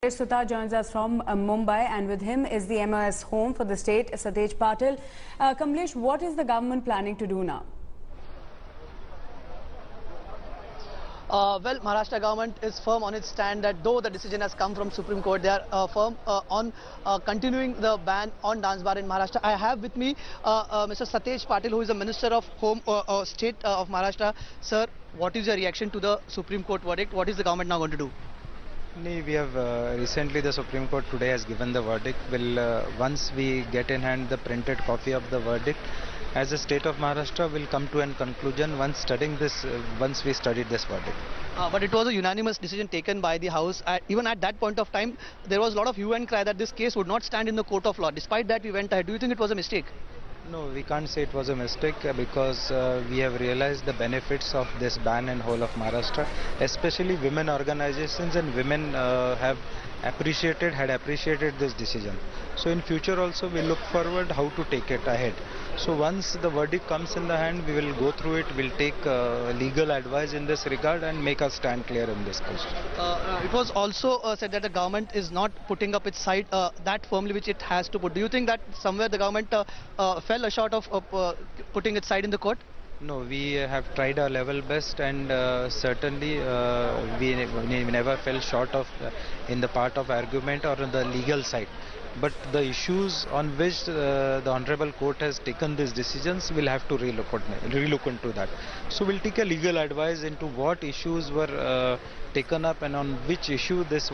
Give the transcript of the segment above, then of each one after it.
Sutta joins us from Mumbai, and with him is the MOS home for the state, Satej Patil. Kamlesh, what is the government planning to do now? Well, Maharashtra government is firm on its stand that though the decision has come from Supreme Court, they are firm on continuing the ban on dance bar in Maharashtra. I have with me Mr. Satej Patil, who is the Minister of Home State of Maharashtra. Sir, what is your reaction to the Supreme Court verdict? What is the government now going to do? We have recently the Supreme Court today has given the verdict. Once we get in hand the printed copy of the verdict, as a state of Maharashtra will come to a conclusion once studying this. Once we studied this verdict. But it was a unanimous decision taken by the House. Even at that point of time, there was a lot of hue and cry that this case would not stand in the court of law. Despite that, we went ahead. Do you think it was a mistake? No, we can't say it was a mistake because we have realized the benefits of this ban in whole of Maharashtra, especially women organizations and women had appreciated this decision. So in future also we look forward how to take it ahead. So once the verdict comes in the hand, we will go through it, we'll take legal advice in this regard and make our stand clear in this question. It was also said that the government is not putting up its side that firmly which it has to put. Do you think that somewhere the government fell short of putting its side in the court? No, we have tried our level best, and certainly we never fell short of in the part of argument or on the legal side. But the issues on which the Honorable Court has taken these decisions, we'll have to relook into that. So we'll take a legal advice into what issues were taken up and on which issue this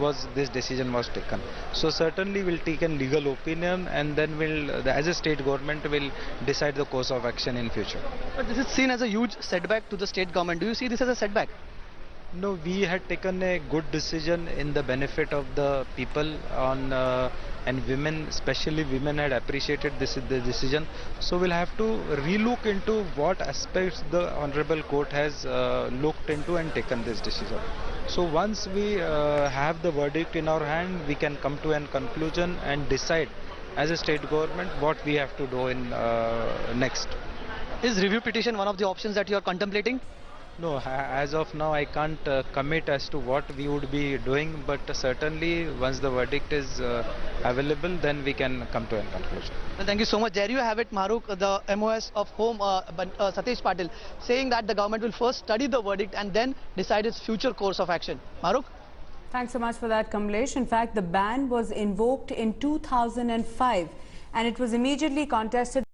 decision was taken. So certainly we'll take a legal opinion, and then as a state government, will decide the course of action in future. But this is seen as a huge setback to the state government. Do you see this as a setback? No, we had taken a good decision in the benefit of the people and women, especially women had appreciated the decision. So we'll have to relook into what aspects the Honorable Court has looked into and taken this decision. So once we have the verdict in our hand, we can come to a conclusion and decide as a state government what we have to do in next. Is review petition one of the options that you are contemplating? No, as of now I can't commit as to what we would be doing, but certainly once the verdict is available, then we can come to a conclusion. Well, thank you so much. There you have it, Maruk, the MOS of Home, Satej Patil, saying that the government will first study the verdict and then decide its future course of action. Maruk? Thanks so much for that, Kamlesh. In fact, the ban was invoked in 2005 and it was immediately contested